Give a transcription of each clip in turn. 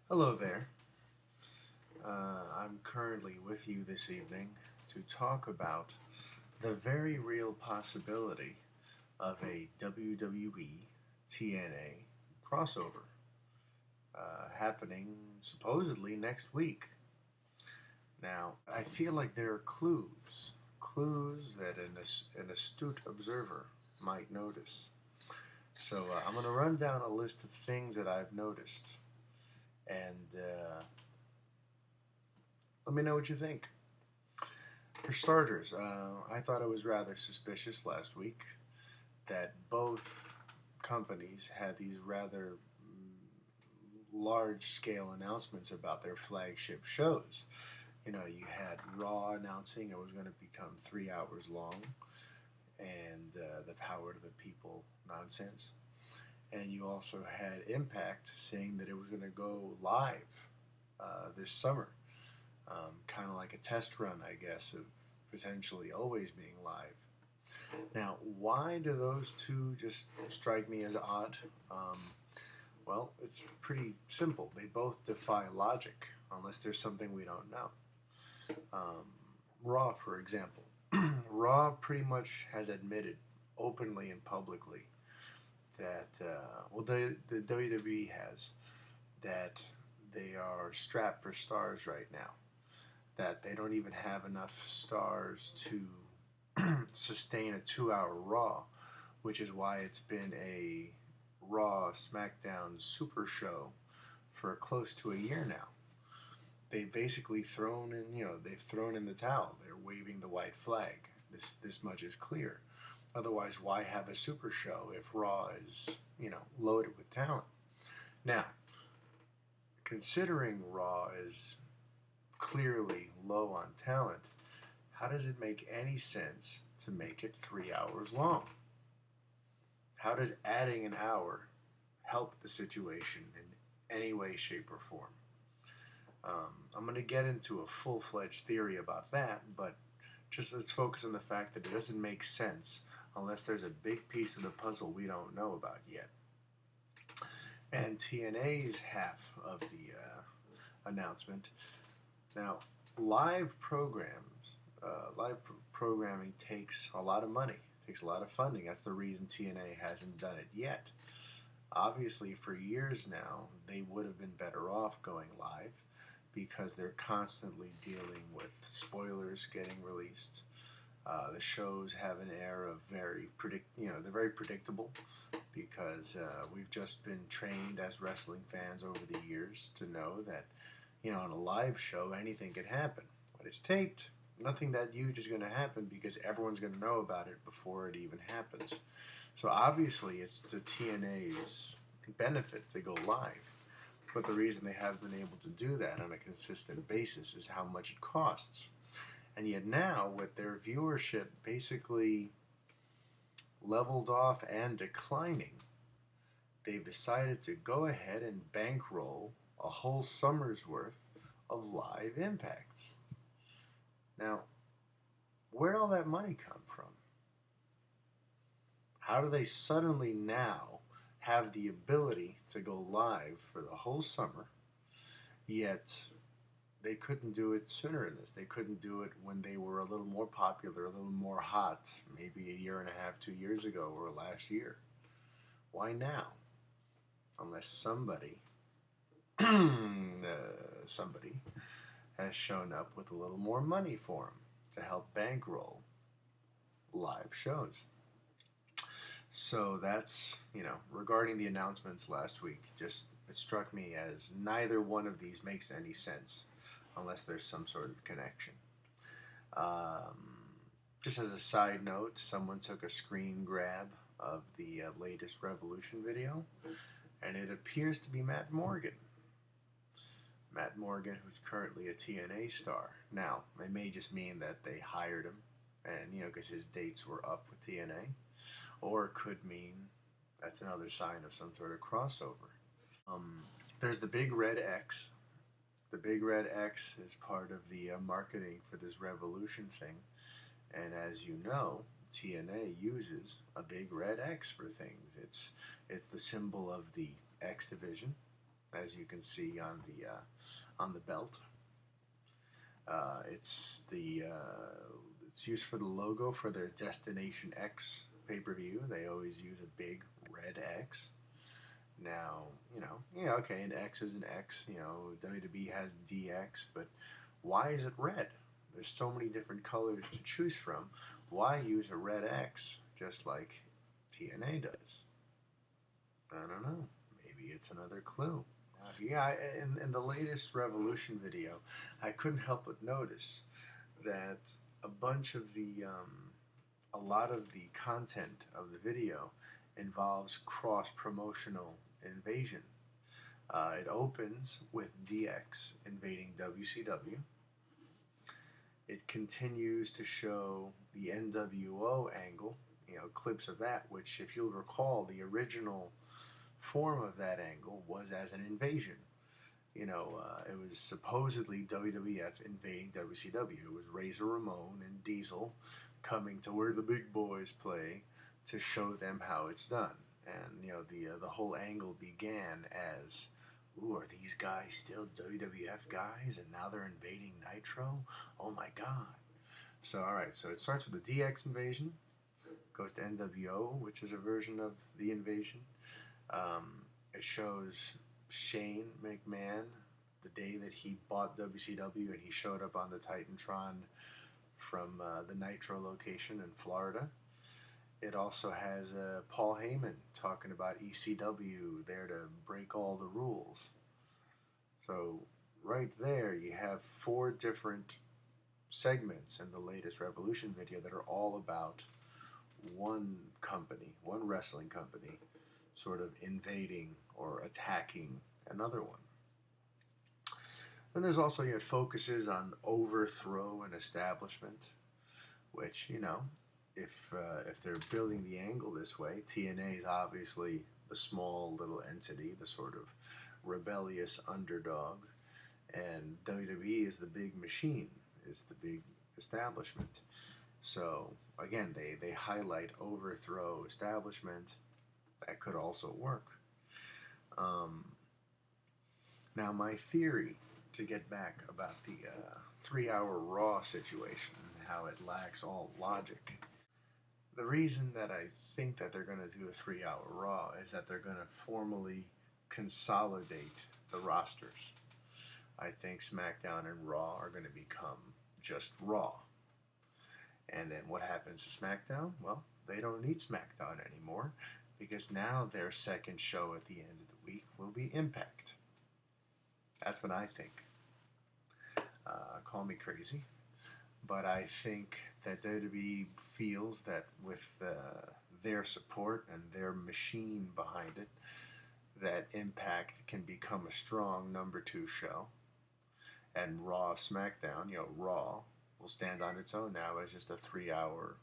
Hello there. I'm currently with you this evening to talk about the very real possibility of a WWE TNA crossover happening supposedly next week. Now, I feel like there are clues that an astute observer might notice. So I'm going to run down a list of things that I've noticed, and let me know what you think. For starters, I thought it was rather suspicious last week that both companies had these rather large scale announcements about their flagship shows. You know, you had Raw announcing it was going to become 3 hours long, and the power to the people nonsense. And you also had Impact saying that it was going to go live this summer, kind of like a test run, I guess, of potentially always being live. Now, why do those two just strike me as odd? Um, well, it's pretty simple. They both defy logic, unless there's something we don't know. Um, Raw, for example. Raw pretty much has admitted openly and publicly that, the WWE has, that they are strapped for stars right now. That they don't even have enough stars to sustain a 2 hour Raw, which is why it's been a Raw SmackDown Super Show for close to a year now. They've basically they've thrown in the towel. They're waving the white flag. This much is clear. Otherwise, why have a Super Show if Raw is loaded with talent? Now, considering Raw is clearly low on talent, how does it make any sense to make it 3 hours long? How does adding an hour help the situation in any way, shape, or form? I'm going to get into a full fledged theory about that, but just let's focus on the fact that it doesn't make sense unless there's a big piece of the puzzle we don't know about yet. And TNA's half of the announcement. Now, live programming takes a lot of money, takes a lot of funding. That's the reason TNA hasn't done it yet. Obviously, for years now, they would have been better off going live because they're constantly dealing with spoilers getting released. The shows have an air of they're very predictable because we've just been trained as wrestling fans over the years to know that, on a live show, anything can happen. When it's taped, nothing that huge is going to happen because everyone's going to know about it before it even happens. So obviously, it's to TNA's benefit to go live. But the reason they haven't been able to do that on a consistent basis is how much it costs. And yet now, with their viewership basically leveled off and declining, they've decided to go ahead and bankroll a whole summer's worth of live impacts. Now, where'd all that money come from? How do they suddenly now have the ability to go live for the whole summer, yet they couldn't do it sooner than this? They couldn't do it when they were a little more popular, a little more hot, maybe a year and a half, 2 years ago, or last year. Why now? Unless somebody has shown up with a little more money for them to help bankroll live shows. So that's, regarding the announcements last week, just it struck me as neither one of these makes any sense unless there's some sort of connection. Just as a side note, someone took a screen grab of the latest Revolution video, and it appears to be Matt Morgan. Matt Morgan, who's currently a TNA star. Now, it may just mean that they hired him, and, because his dates were up with TNA, or it could mean that's another sign of some sort of crossover. There's the big red X. The big red X is part of the marketing for this Revolution thing, and as you know, TNA uses a big red X for things. It's the symbol of the X division, as you can see on the belt. It's used for the logo for their Destination X pay-per-view. They always use a big red X. Now, yeah, okay, an X is an X. WWE has DX, but why is it red? There's so many different colors to choose from. Why use a red X just like TNA does? I don't know. Maybe it's another clue. Yeah, in the latest Revolution video, I couldn't help but notice that a lot of the content of the video involves cross-promotional invasion. It opens with DX invading WCW. It continues to show the NWO angle, clips of that, which, if you'll recall, the original form of that angle was as an invasion. It was supposedly WWF invading WCW. It was Razor Ramon and Diesel coming to where the big boys play to show them how it's done. And the whole angle began as, ooh, are these guys still WWF guys? And now they're invading Nitro? Oh my God. So, alright, so it starts with the DX invasion, goes to NWO, which is a version of the invasion. It shows Shane McMahon the day that he bought WCW, and he showed up on the Titantron from the Nitro location in Florida. It also has Paul Heyman talking about ECW there to break all the rules. So right there you have 4 different segments in the latest Revolution video that are all about one company, one wrestling company, sort of invading or attacking another one. Then there's also, it focuses on overthrow and establishment, which, if they're building the angle this way, TNA is obviously the small little entity, the sort of rebellious underdog, and WWE is the big machine, is the big establishment. So again, they highlight overthrow, establishment. That could also work. Now, my theory, to get back about the 3-hour Raw situation and how it lacks all logic, the reason that I think that they're going to do a 3-hour Raw is that they're going to formally consolidate the rosters. I think SmackDown and Raw are going to become just Raw. And then what happens to SmackDown? Well, they don't need SmackDown anymore, because now their second show at the end of the week will be Impact. That's what I think. Call me crazy, but I think that WWE feels that with their support and their machine behind it, that Impact can become a strong number 2 show, and Raw, SmackDown, Raw will stand on its own now as just a 3-hour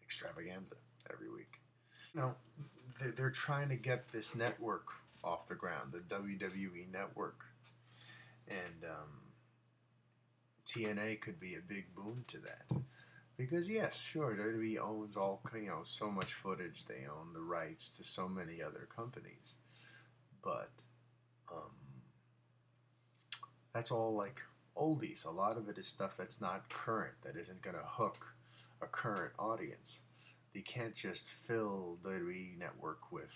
extravaganza every week. They're trying to get this network off the ground, the WWE Network, and TNA could be a big boon to that. Because yes, sure, WWE owns all, so much footage. They own the rights to so many other companies, but that's all like oldies. A lot of it is stuff that's not current, that isn't going to hook a current audience. You can't just fill WWE Network with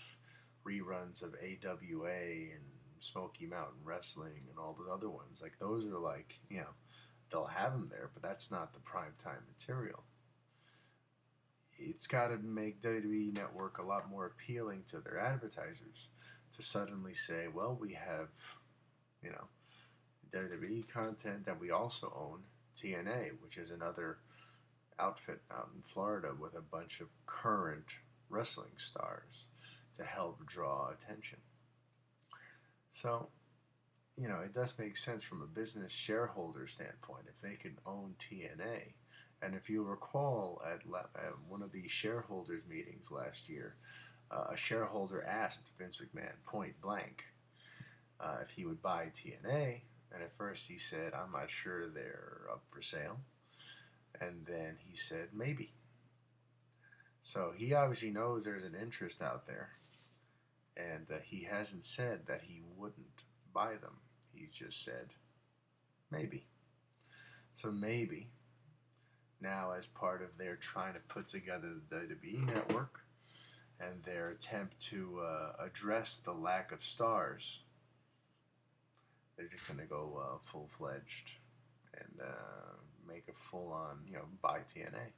reruns of AWA and Smoky Mountain Wrestling and all the other ones. Like, those are like, they'll have them there, but that's not the primetime material. It's got to make WWE Network a lot more appealing to their advertisers to suddenly say, well, we have, WWE content, and we also own TNA, which is another outfit out in Florida with a bunch of current wrestling stars to help draw attention. So, it does make sense from a business shareholder standpoint if they can own TNA. And if you recall, at one of the shareholders meetings last year, a shareholder asked Vince McMahon point blank if he would buy TNA, and at first he said, I'm not sure they're up for sale. And then he said, maybe. So he obviously knows there's an interest out there, and he hasn't said that he wouldn't buy them. He just said, maybe. So maybe, now as part of their trying to put together the WWE Network and their attempt to address the lack of stars, they're just going to go full-fledged and make a full-on, buy TNA.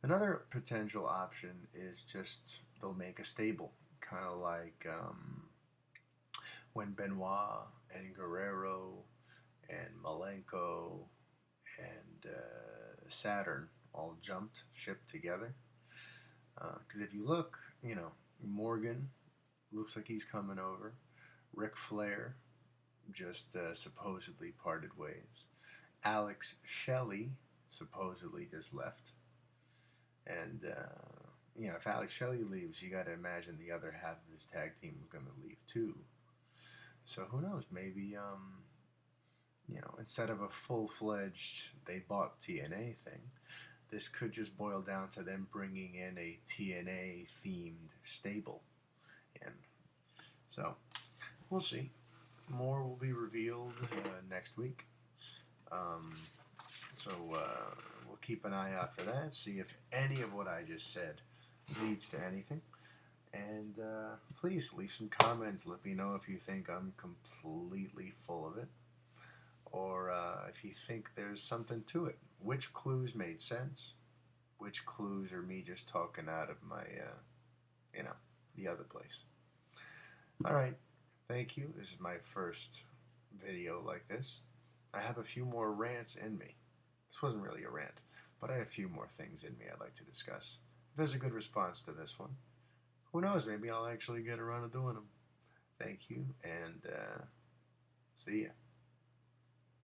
Another potential option is just they'll make a stable, kind of like when Benoit and Guerrero and Malenko and Saturn all jumped ship together. Because if you look, Morgan looks like he's coming over. Ric Flair just supposedly parted ways. Alex Shelley supposedly just left. And, if Alex Shelley leaves, you got to imagine the other half of his tag team is going to leave too. So who knows? Maybe, instead of a full-fledged they bought TNA thing, this could just boil down to them bringing in a TNA-themed stable. And so, we'll see. More will be revealed next week. So we'll keep an eye out for that, see if any of what I just said leads to anything. And please leave some comments. Let me know if you think I'm completely full of it, or if you think there's something to it. Which clues made sense? Which clues are me just talking out of my, the other place? All right. Thank you. This is my first video like this. I have a few more rants in me. This wasn't really a rant, but I have a few more things in me I'd like to discuss. If there's a good response to this one, who knows, maybe I'll actually get around to doing them. Thank you, and see ya.